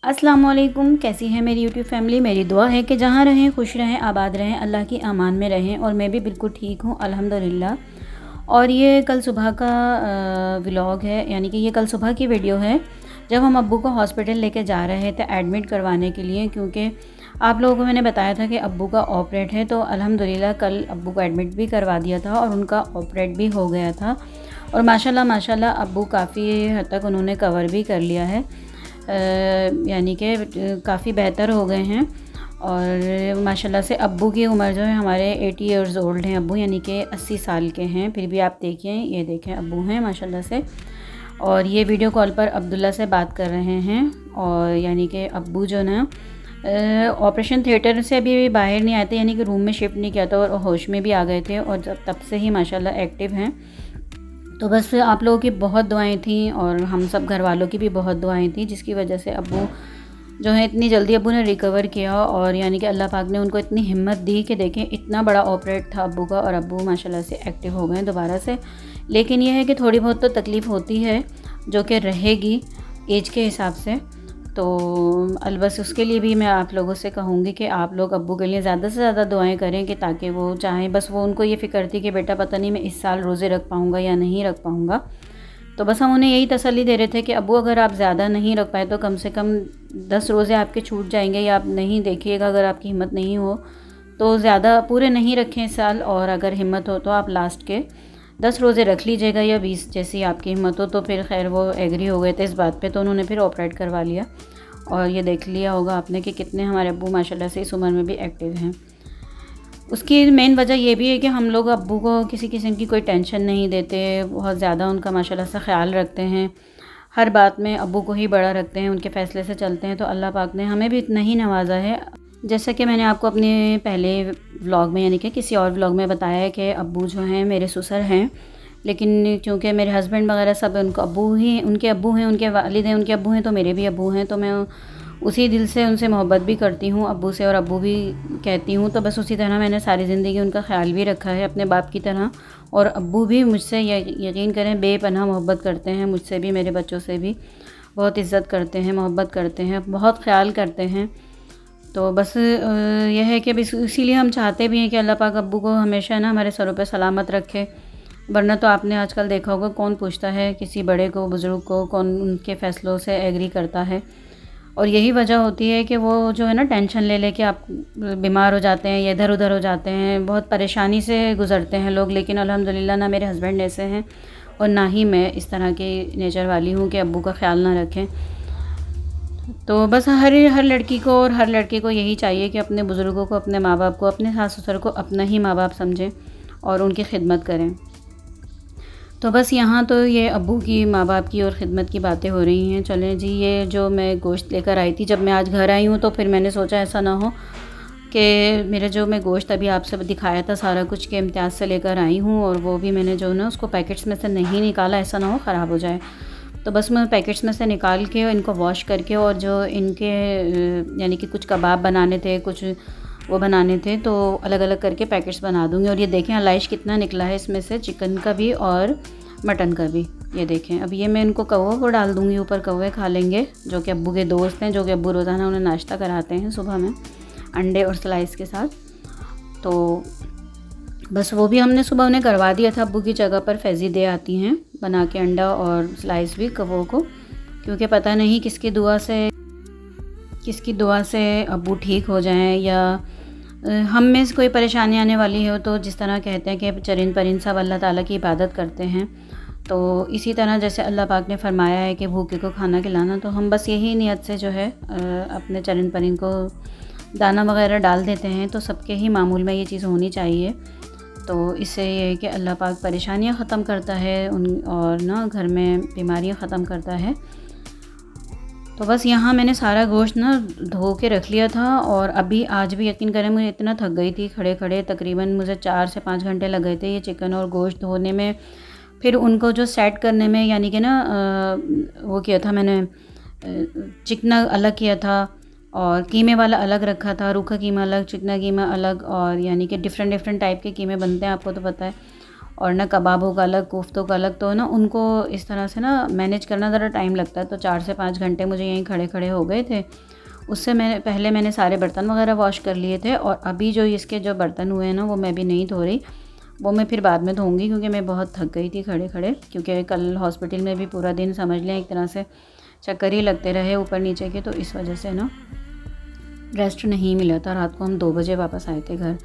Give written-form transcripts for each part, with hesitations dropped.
अस्सलाम वालेकुम। कैसी है मेरी यूट्यूब फैमिली। मेरी दुआ है कि जहाँ रहें खुश रहें, आबाद रहें, अल्लाह की अमान में रहें और मैं भी बिल्कुल ठीक हूँ अल्हम्दुलिल्लाह। और ये कल सुबह का व्लॉग है, यानी कि ये कल सुबह की वीडियो है जब हम अब्बू को हॉस्पिटल लेके जा रहे थे एडमिट करवाने के लिए, क्योंकि आप लोगों को मैंने बताया था कि अब्बू का ऑपरेट है। तो अल्हम्दुलिल्लाह कल अब्बू को एडमिट भी करवा दिया था और उनका ऑपरेट भी हो गया था। और माशाल्लाह माशाल्लाह अब्बू काफ़ी हद तक उन्होंने कवर भी कर लिया है, यानी कि काफ़ी बेहतर हो गए हैं। और माशाल्लाह से अब्बू की उम्र जो है हमारे 80 इयर्स ओल्ड हैं अब्बू, यानी कि 80 साल के हैं। फिर भी आप देखिए, ये देखें अब्बू हैं माशाल्लाह से। और ये वीडियो कॉल पर अब्दुल्ला से बात कर रहे हैं। और यानी कि अब्बू जो ना ऑपरेशन थिएटर से अभी बाहर नहीं आए थे, यानी कि रूम में शिफ्ट नहीं किया था और होश में भी आ गए थे और तब से ही माशाल्लाह एक्टिव हैं। तो बस आप लोगों की बहुत दुआएं थी और हम सब घर वालों की भी बहुत दुआएं थी, जिसकी वजह से अब्बू जो है इतनी जल्दी अब्बू ने रिकवर किया। और यानी कि अल्लाह पाक ने उनको इतनी हिम्मत दी कि देखें इतना बड़ा ऑपरेट था अब्बू का और अब्बू माशाल्लाह से एक्टिव हो गए दोबारा से। लेकिन यह है कि थोड़ी बहुत तो तकलीफ़ होती है जो कि रहेगी एज के हिसाब से। तो अलबस उसके लिए भी मैं आप लोगों से कहूँगी कि आप लोग अब्बू के लिए ज़्यादा से ज़्यादा दुआएं करें कि ताकि वो चाहें, बस वो उनको ये फ़िक्र थी कि बेटा पता नहीं मैं इस साल रोज़े रख पाऊँगा या नहीं रख पाऊँगा। तो बस हम उन्हें यही तसल्ली दे रहे थे कि अब्बू अगर आप ज़्यादा नहीं रख पाए तो कम से कम 10 रोज़े आपके छूट जाएंगे, या आप नहीं देखिएगा, अगर आपकी हिम्मत नहीं हो तो ज़्यादा पूरे नहीं रखें इस साल। और अगर हिम्मत हो तो आप लास्ट के 10 रोज़े रख लीजिएगा या 20, जैसी आपकी हिम्मत हो। तो फिर खैर वो एग्री हो गए थे इस बात पे, तो उन्होंने फिर ऑपरेट करवा लिया। और ये देख लिया होगा आपने कि कितने हमारे अब्बू माशाल्लाह से इस उम्र में भी एक्टिव हैं। उसकी मेन वजह ये भी है कि हम लोग अब्बू को किसी किस्म की कोई टेंशन नहीं देते, बहुत ज़्यादा उनका माशाल्लाह से ख्याल रखते हैं, हर बात में अब्बू को ही बड़ा रखते हैं, उनके फ़ैसले से चलते हैं। तो अल्लाह पाक ने हमें भी इतना ही नवाजा है। जैसा कि मैंने आपको अपने पहले व्लॉग में, यानी कि किसी और व्लॉग में बताया है कि अब्बू जो हैं मेरे ससुर हैं, लेकिन क्योंकि मेरे हस्बैंड वगैरह सब उनको अब्बू ही, उनके अब्बू हैं, उनके वालिद हैं, उनके अब्बू हैं, तो मेरे भी अब्बू हैं। तो मैं उसी दिल से उनसे मोहब्बत भी करती हूँ अब्बू से, और अब्बू भी कहती हूँ। तो बस उसी तरह मैंने सारी ज़िंदगी उनका ख्याल भी रखा है अपने बाप की तरह। और अब्बू भी मुझसे यकीन करें बेपनाह मोहब्बत करते हैं, मुझसे भी, मेरे बच्चों से भी बहुत इज़्ज़त करते हैं, मोहब्बत करते हैं, बहुत ख्याल करते हैं। तो बस यह है कि अब इसीलिए हम चाहते भी हैं कि अल्लाह पाक अब्बू को हमेशा ना हमारे सरों पे सलामत रखे। वरना तो आपने आजकल देखा होगा कौन पूछता है किसी बड़े को, बुज़ुर्ग को, कौन उनके फ़ैसलों से एग्री करता है। और यही वजह होती है कि वो जो है ना टेंशन ले ले के आप बीमार हो जाते हैं या इधर उधर हो जाते हैं, बहुत परेशानी से गुज़रते हैं लोग। लेकिन अल्हम्दुलिल्लाह ना मेरे हस्बैंड ऐसे हैं और ना ही मैं इस तरह की नेचर वाली हूँ कि अब्बू का ख्याल ना रखें। तो बस हर लड़की को और हर लड़के को यही चाहिए कि अपने बुज़ुर्गों को, अपने माँ बाप को, अपने सास ससुर को अपना ही माँ बाप समझें और उनकी खिदमत करें। तो बस यहाँ तो ये अब्बू की, माँ बाप की और ख़िदमत की बातें हो रही हैं। चलें जी, ये जो मैं गोश्त लेकर आई थी, जब मैं आज घर आई हूँ तो फिर मैंने सोचा ऐसा ना हो कि मेरा जो मैं गोश्त अभी आपसे दिखाया था सारा कुछ के इम्तियाज़ से लेकर आई हूँ, और वो भी मैंने जो ना उसको पैकेट्स में से नहीं निकाला, ऐसा ना हो ख़राब हो जाए। तो बस मैं पैकेट्स में से निकाल के इनको वॉश करके, और जो इनके यानी कि कुछ कबाब बनाने थे, कुछ वो बनाने थे, तो अलग अलग करके पैकेट्स बना दूँगी। और ये देखें अलाइश कितना निकला है इसमें से, चिकन का भी और मटन का भी। ये देखें, अब ये मैं इनको कौवे को डाल दूँगी ऊपर, कौवे खा लेंगे, जो कि अब्बू के दोस्त हैं, जो कि अब्बू रोज़ाना उन्हें नाश्ता कराते हैं सुबह में अंडे और स्लाइस के साथ। तो बस वो भी हमने सुबह उन्हें करवा दिया था। अब्बू की जगह पर फैज़ी दे आती हैं बना के अंडा और स्लाइस भी कौवों को, क्योंकि पता नहीं किसकी दुआ से अब्बू ठीक हो जाएं, या हम में से कोई परेशानी आने वाली हो। तो जिस तरह कहते हैं कि चरिंद परिंद सब अल्लाह ताला की इबादत करते हैं, तो इसी तरह जैसे अल्लाह पाक ने फरमाया है कि भूखे को खाना खिलाना, तो हम बस यही नियत से जो है अपने चरिंद परिंद को दाना वगैरह डाल देते हैं। तो सबके ही मामूल में ये चीज़ होनी चाहिए। तो इससे ये है कि अल्लाह पाक परेशानियाँ ख़त्म करता है और ना घर में बीमारियाँ ख़त्म करता है। तो बस यहाँ मैंने सारा गोश्त ना धो के रख लिया था, और अभी आज भी यकीन करें मुझे इतना थक गई थी खड़े खड़े, तकरीबन मुझे 4 से 5 घंटे लग गए थे ये चिकन और गोश्त धोने में, फिर उनको जो सेट करने में, यानी कि ना वो किया था मैंने, चिकना अलग किया था और कीमे वाला अलग रखा था, रूखा कीमा अलग, चिकना कीमा अलग, और यानी कि डिफरेंट टाइप के कीमे बनते हैं, आपको तो पता है। और ना कबाबों का अलग, कोफ्तों का अलग, तो ना उनको इस तरह से ना मैनेज करना ज़रा टाइम लगता है। तो 4 से 5 घंटे मुझे यहीं खड़े खड़े हो गए थे। उससे मैंने सारे बर्तन वगैरह वॉश कर लिए थे, और अभी जो इसके जो बर्तन हुए हैं ना वो मैं भी नहीं धो रही, वो मैं फिर बाद में धोऊंगी, क्योंकि मैं बहुत थक गई थी खड़े खड़े। क्योंकि कल हॉस्पिटल में भी पूरा दिन समझ लें एक तरह से चक्कर ही लगते रहे ऊपर नीचे के, तो इस वजह से ना रेस्ट नहीं मिला था। रात को हम 2 बजे वापस आए थे घर।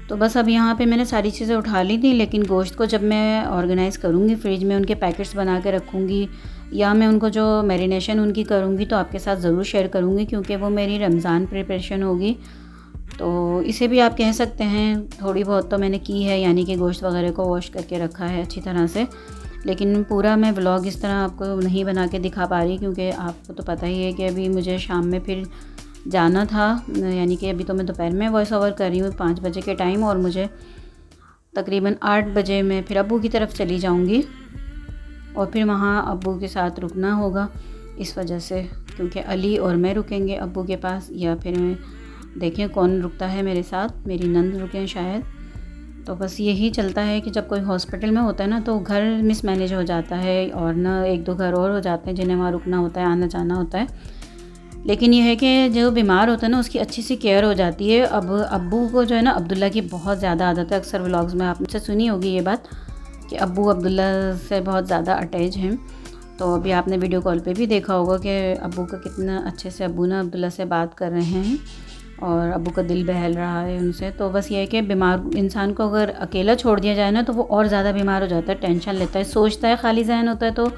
तो बस अब यहाँ पे मैंने सारी चीज़ें उठा ली थी, लेकिन गोश्त को जब मैं ऑर्गेनाइज़ करूँगी फ्रिज में, उनके पैकेट्स बना के रखूँगी, या मैं उनको जो मैरिनेशन उनकी करूँगी तो आपके साथ ज़रूर शेयर करूँगी, क्योंकि वो मेरी रमज़ान प्रिपरेशन होगी। तो इसे भी आप कह सकते हैं थोड़ी बहुत तो मैंने की है, यानी कि गोश्त वगैरह को वॉश करके रखा है अच्छी तरह से। लेकिन पूरा मैं व्लॉग इस तरह आपको नहीं बना के दिखा पा रही, क्योंकि आपको तो पता ही है कि अभी मुझे शाम में फिर जाना था, यानी कि अभी तो मैं दोपहर में वॉइस ओवर कर रही हूँ 5 बजे के टाइम, और मुझे तकरीबन 8 बजे मैं फिर अब्बू की तरफ चली जाऊँगी, और फिर वहाँ अब्बू के साथ रुकना होगा इस वजह से, क्योंकि अली और मैं रुकेंगे अब्बू के पास, या फिर देखें कौन रुकता है मेरे साथ, मेरी नंद रुकें शायद। तो बस यही चलता है कि जब कोई हॉस्पिटल में होता है ना तो घर मिसमैनेज हो जाता है, और ना 1-2 घर और हो जाते हैं जिन्हें वहाँ रुकना होता है, आना जाना होता है। लेकिन ये है कि जो बीमार होता है ना उसकी अच्छी सी केयर हो जाती है। अब अब्बू को जो है ना अब्दुल्ला की बहुत ज़्यादा आदत है। अक्सर व्लॉग्स में आपने सुनी होगी ये बात कि अब्बू अब्दुल्ला से बहुत ज़्यादा अटैच हैं। तो अभी आपने वीडियो कॉल पे भी देखा होगा कि अब्बू का कितना अच्छे से अब्बू ना अब्दुल्ला से बात कर रहे हैं, और अब्बू का दिल बहल रहा है उनसे। तो बस ये है कि बीमार इंसान को अगर अकेला छोड़ दिया जाए ना तो वो और ज़्यादा बीमार हो जाता है, टेंशन लेता है, सोचता है, खाली जहन होता है, तो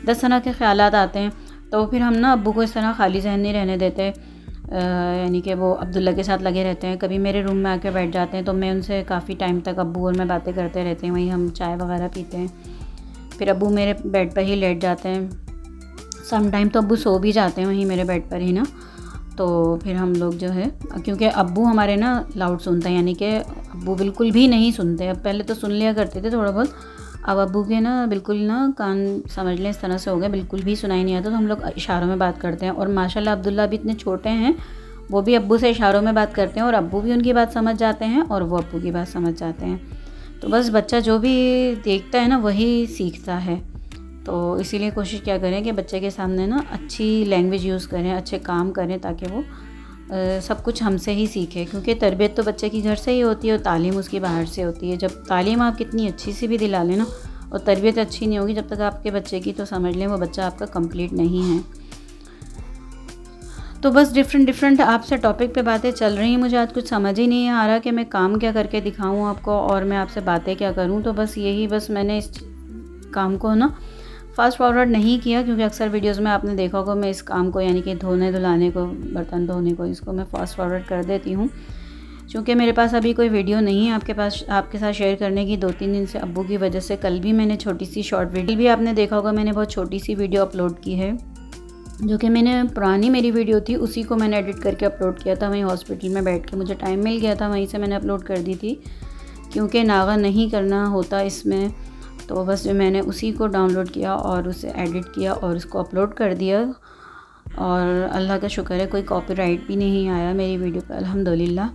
10 तरह के ख्यालात आते हैं। तो फिर हम ना अब्बू को इस तरह खाली जहन नहीं रहने देते, यानी कि वो अब्दुल्ला के साथ लगे रहते हैं। कभी मेरे रूम में आके बैठ जाते हैं तो मैं उनसे काफ़ी टाइम तक अब्बू और मैं बातें करते रहते हैं, वहीं हम चाय वगैरह पीते हैं। फिर अब्बू मेरे बेड पर ही लेट जाते हैं, सम टाइम तो अब्बू सो भी जाते हैं वहीं मेरे बेड पर ही ना। तो फिर हम लोग जो है, क्योंकि अब्बू हमारे ना लाउड सुनते हैं, यानी कि अब्बू बिल्कुल भी नहीं सुनते। अब पहले तो सुन लिया करते थे थोड़ा बहुत, अब अब्बू के ना बिल्कुल ना कान समझ लें इस तरह से हो गए, बिल्कुल भी सुनाई नहीं आता। तो हम लोग इशारों में बात करते हैं, और माशाल्लाह अब्दुल्ला भी इतने छोटे हैं, वो भी अब्बू से इशारों में बात करते हैं, और अब्बू भी उनकी बात समझ जाते हैं और वो अब्बू की बात समझ जाते हैं। तो बस बच्चा जो भी देखता है ना वही सीखता है। तो इसीलिए कोशिश क्या करें कि बच्चे के सामने ना अच्छी लैंग्वेज यूज़ करें, अच्छे काम करें, ताकि वो सब कुछ हमसे ही सीखे, क्योंकि तरबियत तो बच्चे की घर से ही होती है और तालीम उसकी बाहर से होती है। जब तालीम आप कितनी अच्छी सी भी दिला लें ना, और तरबियत अच्छी नहीं होगी जब तक आपके बच्चे की, तो समझ लें वो बच्चा आपका कंप्लीट नहीं है। तो बस डिफरेंट आपसे टॉपिक पे बातें चल रही हैं। मुझे आज कुछ समझ ही नहीं आ रहा कि मैं काम क्या करके दिखाऊं आपको, और मैं आपसे बातें क्या करूं। तो बस मैंने इस काम को ना फास्ट फॉरवर्ड नहीं किया, क्योंकि अक्सर वीडियोस में आपने देखा होगा मैं इस काम को, यानी कि धोने धुलाने को, बर्तन धोने को, इसको मैं फास्ट फॉरवर्ड कर देती हूँ, क्योंकि मेरे पास अभी कोई वीडियो नहीं है आपके साथ शेयर करने की। 2-3 दिन से अब्बू की वजह से कल भी मैंने छोटी सी शॉर्ट वीडियो भी आपने देखा होगा, मैंने बहुत छोटी सी वीडियो अपलोड की है, जो कि मैंने पुरानी मेरी वीडियो थी उसी को मैंने एडिट करके अपलोड किया था। वहीं हॉस्पिटल में बैठ के मुझे टाइम मिल गया था, वहीं से मैंने अपलोड कर दी थी, क्योंकि नागा नहीं करना होता इसमें। तो बस मैंने उसी को डाउनलोड किया और उसे एडिट किया और उसको अपलोड कर दिया, और अल्लाह का शुक्र है कोई कॉपीराइट भी नहीं आया मेरी वीडियो पर, अल्हम्दुलिल्लाह।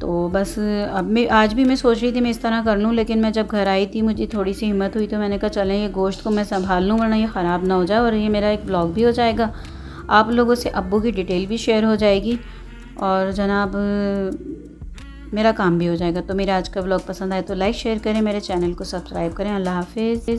तो बस अब आज भी मैं सोच रही थी मैं इस तरह कर लूँ, लेकिन मैं जब घर आई थी मुझे थोड़ी सी हिम्मत हुई, तो मैंने कहा चलें ये गोश्त को मैं संभाल लूँ, वरना ये ख़राब ना हो जाए, और ये मेरा एक ब्लॉग भी हो जाएगा, आप लोगों से अब्बू की डिटेल भी शेयर हो जाएगी, और जनाब मेरा काम भी हो जाएगा। तो मेरा आज का व्लॉग पसंद आए तो लाइक शेयर करें, मेरे चैनल को सब्सक्राइब करें। अल्लाह हाफिज़।